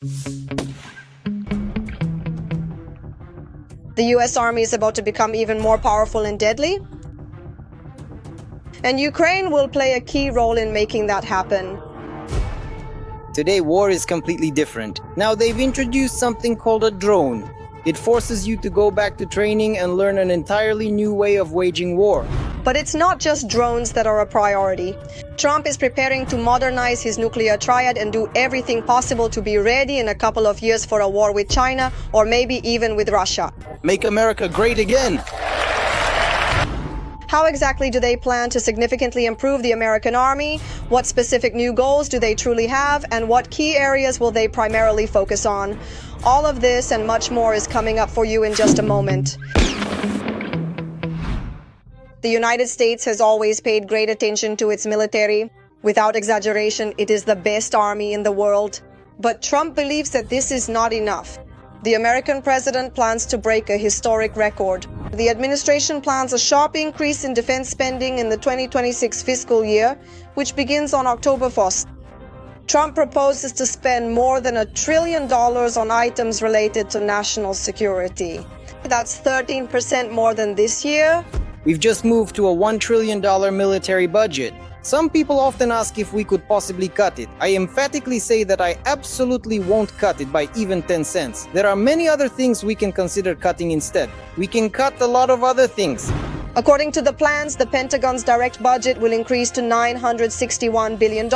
The US Army is about to become even more powerful and deadly. And Ukraine will play a key role in making that happen. Today, war is completely different. Now they've introduced something called a drone. It forces you to go back to training and learn an entirely new way of waging war. But it's not just drones that are a priority. Trump is preparing to modernize his nuclear triad and do everything possible to be ready in a couple of years for a war with China or maybe even with Russia. Make America great again! How exactly do they plan to significantly improve the American army? What specific new goals do they truly have? And what key areas will they primarily focus on? All of this and much more is coming up for you in just a moment. The United States has always paid great attention to its military. Without exaggeration, it is the best army in the world. But Trump believes that this is not enough. The American president plans to break a historic record. The administration plans a sharp increase in defense spending in the 2026 fiscal year, which begins on October 1st. Trump proposes to spend more than $1 trillion on items related to national security. That's 13% more than this year. We've just moved to a $1 trillion military budget. Some people often ask if we could possibly cut it. I emphatically say that I absolutely won't cut it by even 10 cents. There are many other things we can consider cutting instead. We can cut a lot of other things. According to the plans, the Pentagon's direct budget will increase to $961 billion.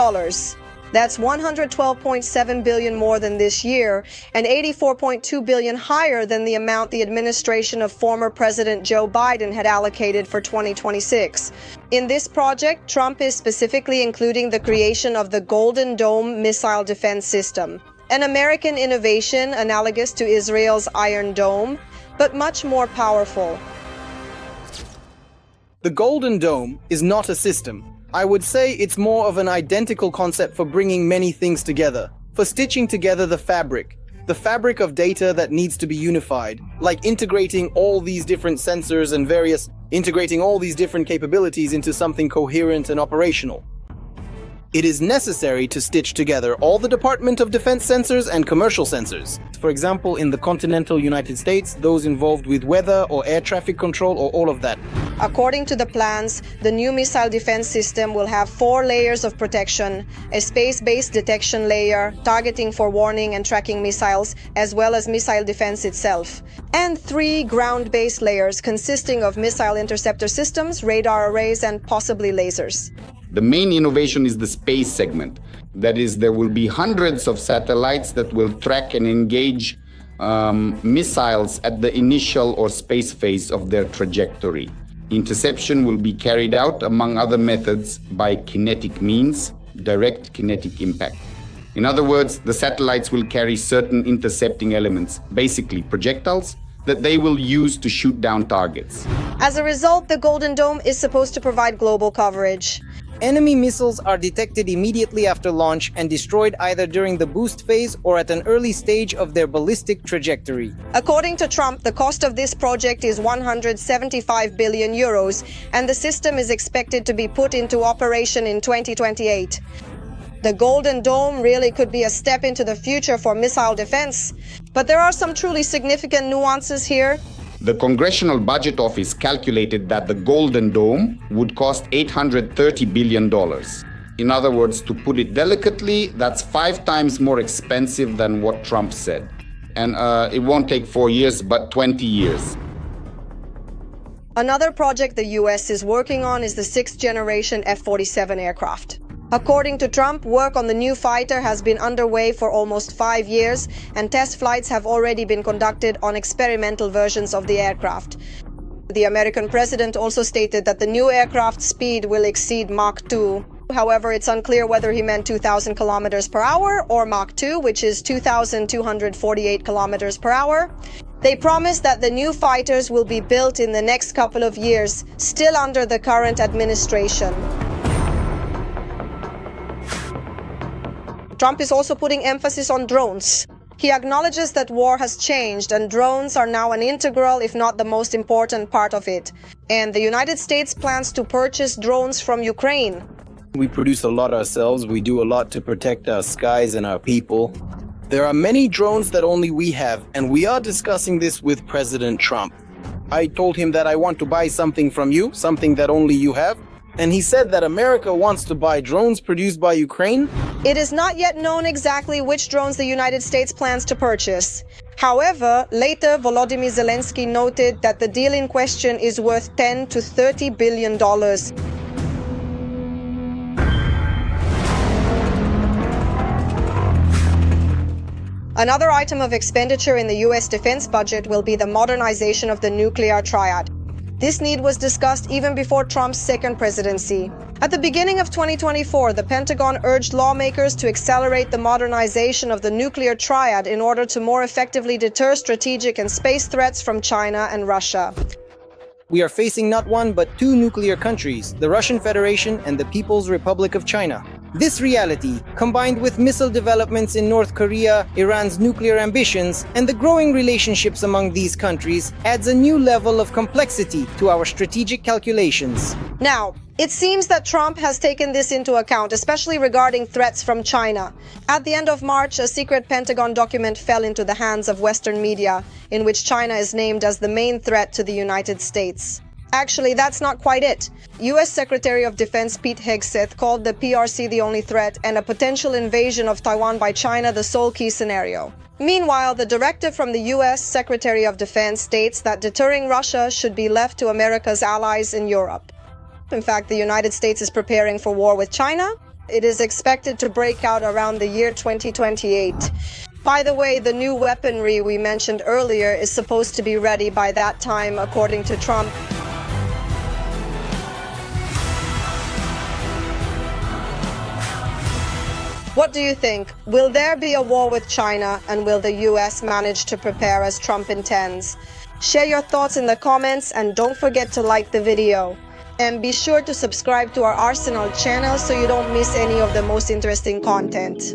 That's $112.7 billion more than this year and $84.2 billion higher than the amount the administration of former President Joe Biden had allocated for 2026. In this project, Trump is specifically including the creation of the Golden Dome missile defense system, an American innovation analogous to Israel's Iron Dome, but much more powerful. The Golden Dome is not a system. I would say it's more of an identical concept for bringing many things together, for stitching together the fabric of data that needs to be unified, like integrating all these different sensors and integrating all these different capabilities into something coherent and operational. It is necessary to stitch together all the Department of Defense sensors and commercial sensors. For example, in the continental United States, those involved with weather or air traffic control or all of that. According to the plans, the new missile defense system will have 4 layers of protection, a space-based detection layer, targeting for warning and tracking missiles, as well as missile defense itself, and 3 ground-based layers consisting of missile interceptor systems, radar arrays, and possibly lasers. The main innovation is the space segment. That is, there will be hundreds of satellites that will track and engage missiles at the initial or space phase of their trajectory. Interception will be carried out, among other methods, by kinetic means, direct kinetic impact. In other words, the satellites will carry certain intercepting elements, basically projectiles, that they will use to shoot down targets. As a result, the Golden Dome is supposed to provide global coverage. Enemy missiles are detected immediately after launch and destroyed either during the boost phase or at an early stage of their ballistic trajectory. According to Trump, the cost of this project is 175 billion euros, and the system is expected to be put into operation in 2028. The Golden Dome really could be a step into the future for missile defense, but there are some truly significant nuances here. The Congressional Budget Office calculated that the Golden Dome would cost $830 billion. In other words, to put it delicately, that's 5 times more expensive than what Trump said. And it won't take 4 years, but 20 years. Another project the US is working on is the 6th generation F-47 aircraft. According to Trump, work on the new fighter has been underway for almost 5 years, and test flights have already been conducted on experimental versions of the aircraft. The American president also stated that the new aircraft's speed will exceed Mach 2. However, it's unclear whether he meant 2,000 kilometers per hour or Mach 2, which is 2,248 kilometers per hour. They promised that the new fighters will be built in the next couple of years, still under the current administration. Trump is also putting emphasis on drones. He acknowledges that war has changed and drones are now an integral, if not the most important part of it. And the United States plans to purchase drones from Ukraine. We produce a lot ourselves. We do a lot to protect our skies and our people. There are many drones that only we have, and we are discussing this with President Trump. I told him that I want to buy something from you, something that only you have, and he said that America wants to buy drones produced by Ukraine. It is not yet known exactly which drones the United States plans to purchase. However, later Volodymyr Zelensky noted that the deal in question is worth $10 to $30 billion. Another item of expenditure in the US defense budget will be the modernization of the nuclear triad. This need was discussed even before Trump's second presidency. At the beginning of 2024, the Pentagon urged lawmakers to accelerate the modernization of the nuclear triad in order to more effectively deter strategic and space threats from China and Russia. We are facing not one but two nuclear countries, the Russian Federation and the People's Republic of China. This reality, combined with missile developments in North Korea, Iran's nuclear ambitions, and the growing relationships among these countries, adds a new level of complexity to our strategic calculations. Now, it seems that Trump has taken this into account, especially regarding threats from China. At the end of March, a secret Pentagon document fell into the hands of Western media, in which China is named as the main threat to the United States. Actually, that's not quite it. U.S. Secretary of Defense Pete Hegseth called the PRC the only threat and a potential invasion of Taiwan by China the sole key scenario. Meanwhile, the directive from the U.S. Secretary of Defense states that deterring Russia should be left to America's allies in Europe. In fact, the United States is preparing for war with China. It is expected to break out around the year 2028. By the way, the new weaponry we mentioned earlier is supposed to be ready by that time, according to Trump. What do you think? Will there be a war with China, and will the US manage to prepare as Trump intends? Share your thoughts in the comments and don't forget to like the video. And be sure to subscribe to our Arsenal channel so you don't miss any of the most interesting content.